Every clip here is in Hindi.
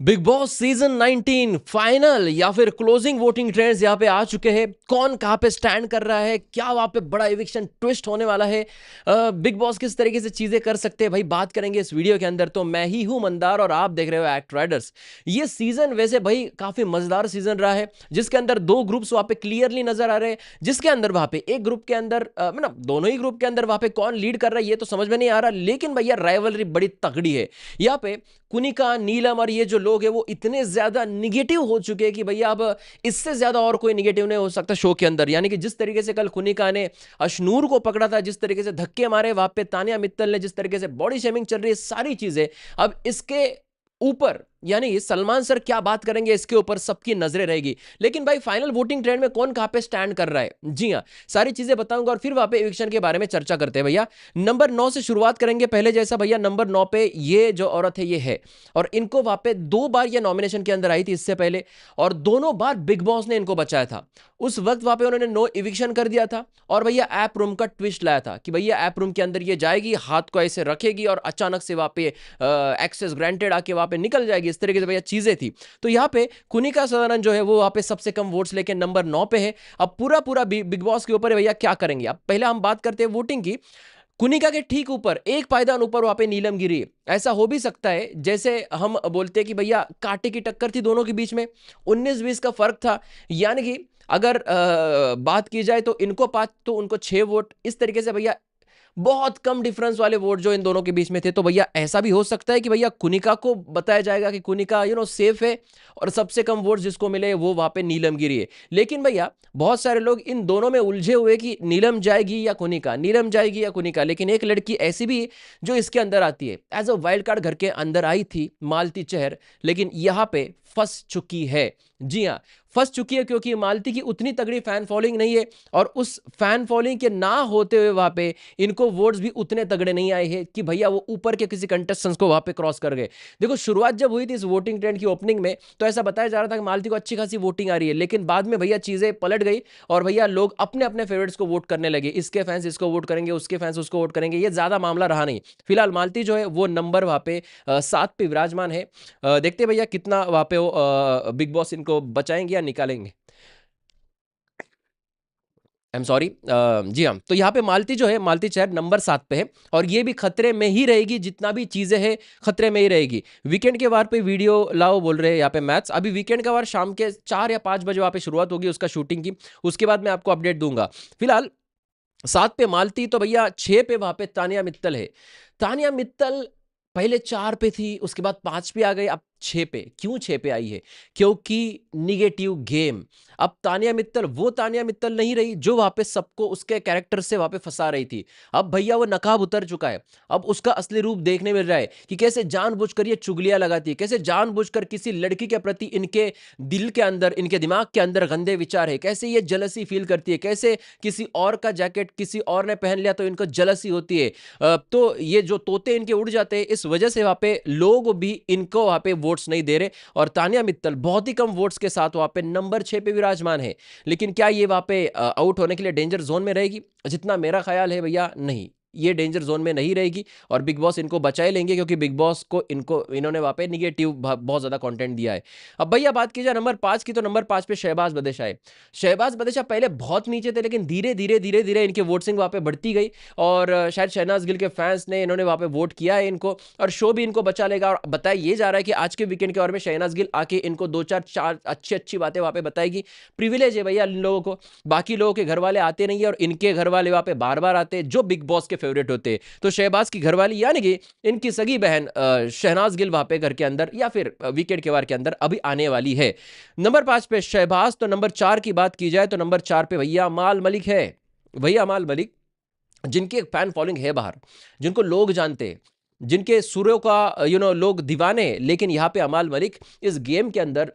बिग बॉस सीजन 19 फाइनल या फिर क्लोजिंग वोटिंग ट्रेंड्स यहाँ पे आ चुके हैं। कौन कहाँ पे स्टैंड कर रहा है, क्या वहां पे बड़ा इविक्शन ट्विस्ट होने वाला है, बिग बॉस किस तरीके से चीजें कर सकते हैं, भाई बात करेंगे इस वीडियो के अंदर। तो मैं ही हूं मंदार और आप देख रहे हो एक्ट राइडर्स। ये सीजन वैसे भाई काफी मजेदार सीजन रहा है, जिसके अंदर दो ग्रुप्स वहां पे क्लियरली नजर आ रहे हैं। जिसके अंदर वहां पे एक ग्रुप के अंदर मतलब दोनों ही ग्रुप के अंदर वहां पे कौन लीड कर रहा है ये तो समझ में नहीं आ रहा, लेकिन भैया राइवलरी बड़ी तगड़ी है यहाँ पे। कुनिका, नीलम और ये जो लोग हैं वो इतने ज्यादा निगेटिव हो चुके हैं कि भैया अब इससे ज्यादा और कोई निगेटिव नहीं हो सकता शो के अंदर। यानी कि जिस तरीके से कल कुनिका ने अशनूर को पकड़ा था, जिस तरीके से धक्के मारे वहां पे तानिया मित्तल ने, जिस तरीके से बॉडी शेमिंग चल रही है, सारी चीजें अब इसके ऊपर यानी सलमान सर क्या बात करेंगे इसके ऊपर सबकी नजरें रहेगी। लेकिन भाई फाइनल वोटिंग ट्रेंड में कौन कहां पे स्टैंड कर रहा है, जी हां सारी चीजें बताऊंगा और फिर वहां पे इविक्शन के बारे में चर्चा करते हैं। भैया नंबर 9 से शुरुआत करेंगे पहले जैसा। भैया नंबर 9 पे ये जो औरत है ये है, और इनको वहां पे 2 बार ये नॉमिनेशन के अंदर आई थी इससे पहले, और दोनों बार बिग बॉस ने इनको बचाया था। उस वक्त वहां पे उन्होंने नो इविक्शन कर दिया था और भैया ऐप रूम का ट्विस्ट लाया था कि भैया ऐप रूम के अंदर ये जाएगी, हाथ को ऐसे रखेगी और अचानक से वहां पे एक्सेस ग्रांटेड आके वहां पे निकल जाएगी। इस तरीके से भैया चीजें थी। तो यहाँ पे कुनिका सदानंद जो है वो वहां पे सबसे कम वोट्स लेके नंबर 9 पे है। अब पूरा पूरा बिग बॉस के ऊपर है भैया, क्या करेंगे। अब पहले हम बात करते हैं वोटिंग की। कुनिका के ठीक ऊपर एक पायदान ऊपर वहां पे नीलम गिरी है। ऐसा हो भी सकता है जैसे हम बोलते हैं कि भैया कांटे की टक्कर थी दोनों के बीच में, 19-20 का फर्क था। यानी कि अगर बात की जाए तो इनको 5 तो उनको 6 वोट, इस तरीके से भैया बहुत कम डिफरेंस वाले वोट जो इन दोनों के बीच में थे। तो भैया ऐसा भी हो सकता है कि भैया कुनिका को बताया जाएगा कि कुनिका सेफ है, और सबसे कम वोट जिसको मिले वो वहां पे नीलम गिरी है। लेकिन भैया बहुत सारे लोग इन दोनों में उलझे हुए कि नीलम जाएगी या कुनिका, नीलम जाएगी या कुनिका। लेकिन एक लड़की ऐसी भी है जो इसके अंदर आती है एज अ वाइल्ड कार्ड, घर के अंदर आई थी, मालती चहर, लेकिन यहां पे फंस चुकी है। जी हाँ, फंस चुकी है क्योंकि मालती की उतनी तगड़ी फैन फॉलोइंग नहीं है, और उस फैन फॉलोइंग के ना होते हुए वहां पे इनको वोट्स भी उतने तगड़े नहीं आए हैं कि भैया वो ऊपर के किसी कंटेस्टेंट्स को वहां पे क्रॉस कर गए। देखो शुरुआत जब हुई थी इस वोटिंग ट्रेंड की ओपनिंग में तो ऐसा बताया जा रहा था कि मालती को अच्छी खासी वोटिंग आ रही है, लेकिन बाद में भैया चीजें पलट गई और भैया लोग अपने अपने फेवरेट्स को वोट करने लगे। इसके फैंस इसको वोट करेंगे, उसके फैंस उसको वोट करेंगे, ये ज्यादा मामला रहा नहीं। फिलहाल मालती जो है वो नंबर वहां पे 7 पे विराजमान है। देखते हैं भैया कितना वहां पे वो बिग बॉस इनको बचाएंगे या निकालेंगे। I am sorry. जी हाँ, तो यहाँ पे मालती जो है, मालती चहर नंबर 7 पे है, और ये भी खतरे में ही रहेगी, जितना भी चीजें हैं खतरे में ही रहेगी। वीकेंड के वार पे वीडियो लाओ बोल रहे हैं यहाँ पे मैथ्स। अभी वीकेंड का वार शाम के 4 या 5 बजे वहाँ पे शुरुआत होगी उसका शूटिंग की, उसके बाद मैं आपको अपडेट दूंगा। फिलहाल 7 पे मालती, तो भैया 6 पे वहां पे तानिया मित्तल है। तानिया मित्तल पहले 4 पे थी, उसके बाद 5 पे आ गई, अब 6 पे। क्यों 6 पे आई है? क्योंकि निगेटिव गेम। अब तानिया मित्तल वो तानिया मित्तल नहीं रही जो वहां पे सबको उसके कैरेक्टर से वहां पे फंसा रही थी। अब भैया वो नकाब उतर चुका है। अब उसका असली रूप देखने मिल रहा है कि कैसे जानबूझकर ये चुगलियां लगाती है, कैसे जानबूझकर किसी लड़की के प्रति इनके दिल के अंदर, इनके दिमाग के अंदर गंदे विचार है, कैसे ये जलसी फील करती है, कैसे किसी और का जैकेट किसी और ने पहन लिया तो इनको जलसी होती है। तो ये जो तोते इनके उड़ जाते हैं, इस वजह से वहां पे लोग भी इनको वहां पे वोट्स नहीं दे रहे, और तानिया मित्तल बहुत ही कम वोट्स के साथ वहां पे नंबर 6 पे विराजमान है। लेकिन क्या ये वहां पे आउट होने के लिए डेंजर जोन में रहेगी? जितना मेरा ख्याल है भैया नहीं, ये डेंजर जोन में नहीं रहेगी, और बिग बॉस इनको बचाए लेंगे क्योंकि बिग बॉस को इन्होंने वहां पे निगेटिव बहुत ज्यादा कंटेंट दिया है। अब भैया बात की जाए नंबर 5 की, तो नंबर 5 पे शहबाज बदेशा है। शहबाज बदेशा पहले बहुत नीचे थे, लेकिन धीरे धीरे धीरे धीरे इनके वोटिंग वहां पे बढ़ती गई, और शायद शहनाज गिल के फैंस ने इन्होंने वहां पे वोट किया है इनको, और शो भी इनको बचा लेगा। और बताया ये जा रहा है कि आज के वीकेंड के ओर में शहनाज गिल आके इनको 2-4 अच्छी अच्छी बातें वहां पे बताएगी। प्रिविलेज है भैया इन लोगों को, बाकी लोगों के घर वाले आते नहीं है, और इनके घर वाले वहां पे बार बार आते हैं जो बिग बॉस के फेवरेट होते हैं। तो शहबाज की घरवाली यानी कि इनकी सगी बहन शहनाज गिल वहां पे घर के अंदर या फिर विकेट के वार के अंदर अभी आने वाली है। नंबर 5 पे शहबाज। तो नंबर 4 की बात की जाए तो नंबर 4 पे भैया अमाल मलिक है। भैया अमाल मलिक जिनकी एक फैन फॉलोइंग है बाहर, जिनको लोग जानते हैं, जिनके सुरों का लोग दीवाने, लेकिन यहां पे अमाल मलिक इस गेम के अंदर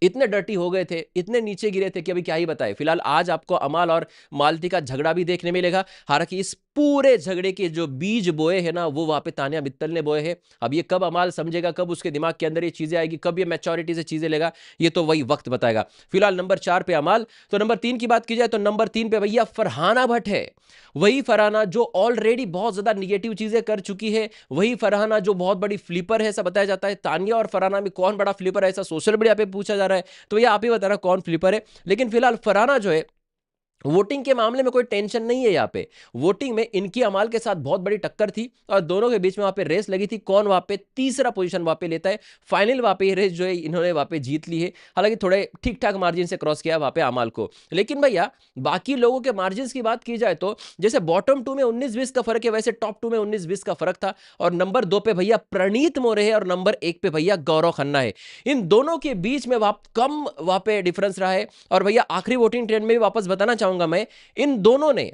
इतने डर्टी हो गए थे, इतने नीचे गिरे थे कि अभी क्या ही बताए। फिलहाल आज आपको अमाल और मालती का झगड़ा भी देखने मिलेगा। हालांकि इस पूरे झगड़े के जो बीज बोए हैं ना वो वहां पे तानिया मित्तल ने बोए हैं। अब ये कब अमाल समझेगा, कब उसके दिमाग के अंदर ये चीजें आएगी, कब ये मैच्योरिटी से चीजें लेगा, ये तो वही वक्त बताएगा। फिलहाल नंबर 4 पे अमाल। तो नंबर 3 की बात की जाए तो नंबर 3 पे भैया फरहाना भट्ट है। वही फरहाना जो ऑलरेडी बहुत ज्यादा निगेटिव चीजें कर चुकी है, वही फरहाना जो बहुत बड़ी फ्लिपर है ऐसा बताया जाता है। तानिया और फरहाना में कौन बड़ा फ्लिपर है ऐसा सोशल मीडिया पे पूछा जा रहा है, तो ये आप ही बता रहा कौन फ्लिपर है। लेकिन फिलहाल फरहाना जो है वोटिंग के मामले में कोई टेंशन नहीं है। यहाँ पे वोटिंग में इनकी अमाल के साथ बहुत बड़ी टक्कर थी और दोनों के बीच में वहां पे रेस लगी थी, कौन वहां पे तीसरा पोजीशन वहां पे लेता है। फाइनल वहां पे ये रेस जो है इन्होंने वहां पे जीत ली है, हालांकि थोड़े ठीक ठाक मार्जिन से क्रॉस किया वहां पे अमाल को। लेकिन भैया बाकी लोगों के मार्जिन की बात की जाए तो जैसे बॉटम 2 में 19-20 का फर्क है, वैसे टॉप 2 में 19-20 का फर्क था। और नंबर 2 पे भैया प्रणीत मोरे है और नंबर 1 पे भैया गौरव खन्ना है। इन दोनों के बीच में कम वहां पे डिफरेंस रहा है। और भैया आखिरी वोटिंग ट्रेंड में भी वापस बताना चाहूंगा मैं, इन दोनों ने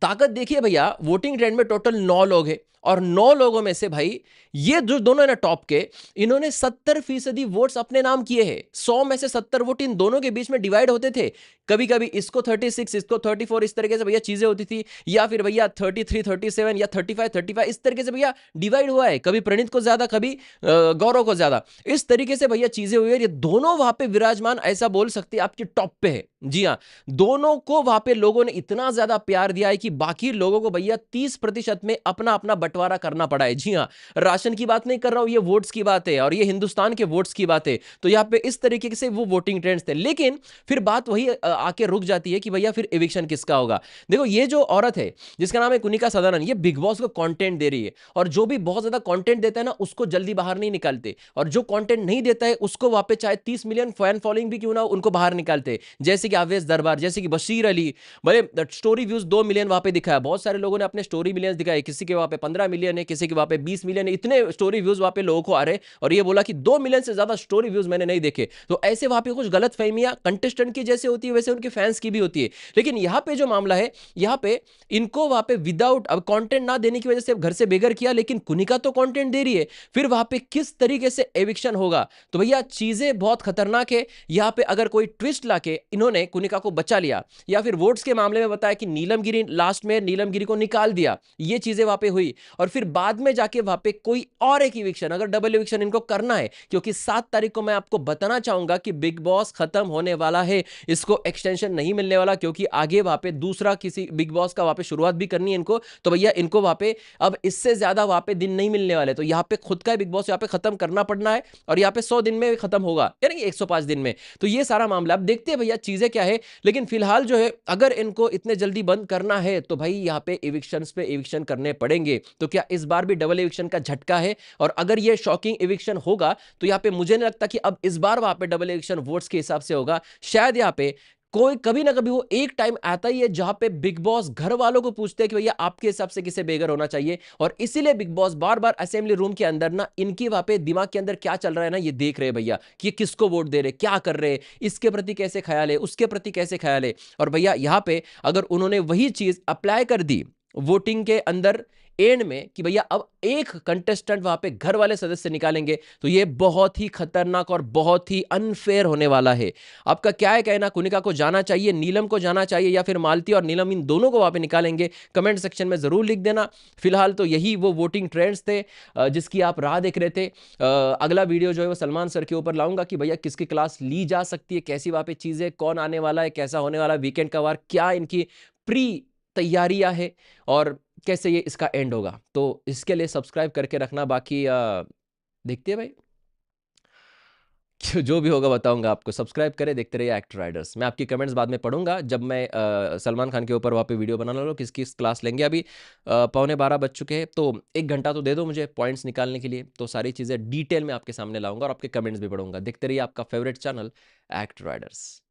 ताकत देखिए भैया। वोटिंग ट्रेंड में टोटल 9 लोग हैं और 9 लोगों में से भाई ये जो दोनों है ना टॉप के, इन्होंने 70% वोट्स अपने नाम किए हैं। 100 में से 70 वोट इन दोनों के बीच में डिवाइड होते थे। कभी कभी इसको 36, इसको 34, इस तरीके से भैया चीजें होती थी, या फिर भैया 33, 37 या 35 इस तरीके से भैया डिवाइड हुआ है। कभी प्रणीत को ज्यादा, कभी गौरव को ज्यादा, इस तरीके से भैया चीजें हुई है। ये दोनों वहां पे विराजमान ऐसा बोल सकते हैं आपके टॉप पे है। जी हाँ, दोनों को वहां पे लोगों ने इतना ज्यादा प्यार दिया है कि बाकी लोगों को भैया 30% में अपना अपना बंटवारा करना पड़ा है। जी हाँ, राशन की बात नहीं कर रहा हूं, ये वोट्स की बात है और ये हिंदुस्तान के वोट्स की बात है। तो यहाँ पे इस तरीके से वो वोटिंग ट्रेंड्स थे। लेकिन फिर बात वही आके रुक जाती है कि भैया फिर एविक्शन किसका होगा। देखो ये जो औरत है जिसका नाम है कुनिका सदानंद, ये बिग बॉस को कंटेंट दे रही है और जो भी बहुत ज्यादा कंटेंट देता है ना उसको जल्दी बाहर नहीं निकालते, और जो कंटेंट नहीं देता है उसको वहां पे चाहे 30 मिलियन फैन फॉलोइंग भी क्यों ना उनको बाहर निकालते। जैसे कि आवेश दरबार, जैसे कि बशीर अली, भले स्टोरी व्यूज 2 मिलियन वहां पे दिखाया, बहुत सारे लोगों ने अपने स्टोरी मिलियंस दिखाए, किसी के वहां पे 15 मिलियन है, किसी के वहां पे 20 मिलियन है, इतने स्टोरी व्यूज वहां पे लोगों को आ रहे, और ये बोला कि 2 मिलियन से ज्यादा स्टोरी व्यूज मैंने नहीं देखे। तो ऐसे वहां पे कुछ गलत फहमियां कंटेस्टेंट की जैसे होती है वैसे उनके फैंस की भी होती है। लेकिन यहाँ पे जो मामला है, यहाँ पे इनको वहां पे विदाउट अब कंटेंट ना देने की वजह से घर से बेघर किया, लेकिन कुनिका तो कंटेंट दे रही है, फिर वहां पे किस तरीके से एविक्शन होगा। तो भैया चीजें बहुत खतरनाक है। यहाँ पे अगर कोई ट्विस्ट लाके इन्होंने कुनिका को बचा लिया, या फिर वोट्स के मामले में बताया कि नीलमगिरी लास्ट में नीलमगिरी को निकाल दिया, ये चीजें वहां पे हुई, और फिर बाद में जाके वहां पे कोई और एक इविक्शन, अगर डबल इविक्शन इनको करना है, क्योंकि 7 तारीख को मैं आपको बताना चाहूंगा कि बिग बॉस खत्म होने वाला है, इसको एक्सटेंशन नहीं मिलने वाला, क्योंकि आगे वहां पे दूसरा किसी बिग बॉस का वहां पे शुरुआत भी करनी है इनको। तो भैया इनको वहां पे अब इससे ज्यादा वहां पे दिन नहीं मिलने वाले, तो यहाँ पे खुद का बिग बॉस यहाँ पे खत्म करना पड़ना है, और यहाँ पे 100 दिन में खत्म होगा, यानी 105 दिन में। तो ये सारा मामला अब देखते हैं भैया चीजें क्या है। लेकिन फिलहाल जो है अगर इनको इतने जल्दी बंद करना है तो भाई यहाँ पे इविक्शंस पे इविक्शन करने पड़ेंगे। तो क्या इस बार भी डबल इविक्शन का झटका है? और अगर ये शॉकिंग इविक्शन होगा तो यहाँ पे मुझे नहीं लगता कि अब इस बार वहां पे डबल इविक्शन वोट्स के हिसाब से होगा। शायद यहाँ पे कोई कभी ना कभी वो एक टाइम आता ही है जहां पे बिग बॉस घर वालों को पूछते हैं कि भैया आपके हिसाब से किसे बेघर होना चाहिए, और इसीलिए बिग बॉस बार बार असेंबली रूम के अंदर ना इनकी वहां पे दिमाग के अंदर क्या चल रहा है ना ये देख रहे हैं भैया, कि किसको वोट दे रहे, क्या कर रहे, इसके प्रति कैसे ख्याल है, उसके प्रति कैसे ख्याल है। और भैया यहां पे अगर उन्होंने वही चीज अप्लाई कर दी वोटिंग के अंदर एंड में कि भैया अब एक कंटेस्टेंट वहां पे घर वाले सदस्य निकालेंगे, तो ये बहुत ही खतरनाक और बहुत ही अनफेयर होने वाला है। आपका क्या है कहना? कुनिका को जाना चाहिए, नीलम को जाना चाहिए, या फिर मालती और नीलम इन दोनों को वहां पे निकालेंगे? कमेंट सेक्शन में जरूर लिख देना। फिलहाल तो यही वो वोटिंग ट्रेंड्स थे जिसकी आप राह देख रहे थे। अगला वीडियो जो है वो सलमान सर के ऊपर लाऊंगा कि भैया किसकी क्लास ली जा सकती है, कैसी वहां पे चीजें, कौन आने वाला है, कैसा होने वाला है वीकेंड का वार, क्या इनकी प्री तैयारियां है और कैसे ये इसका एंड होगा। तो इसके लिए सब्सक्राइब करके रखना। बाकी देखते हैं भाई जो भी होगा बताऊंगा आपको। सब्सक्राइब करें, देखते रहिए एक्टर राइडर्स। मैं आपकी कमेंट्स बाद में पढ़ूंगा जब मैं सलमान खान के ऊपर वहाँ पे वीडियो बनाना लो, किस किस क्लास लेंगे। अभी 11:15 बज चुके हैं, तो 1 घंटा तो दे दो मुझे पॉइंट्स निकालने के लिए, तो सारी चीज़ें डिटेल में आपके सामने लाऊंगा और आपके कमेंट्स भी पढ़ूंगा। देखते रहिए आपका फेवरेट चैनल एक्टर राइडर्स।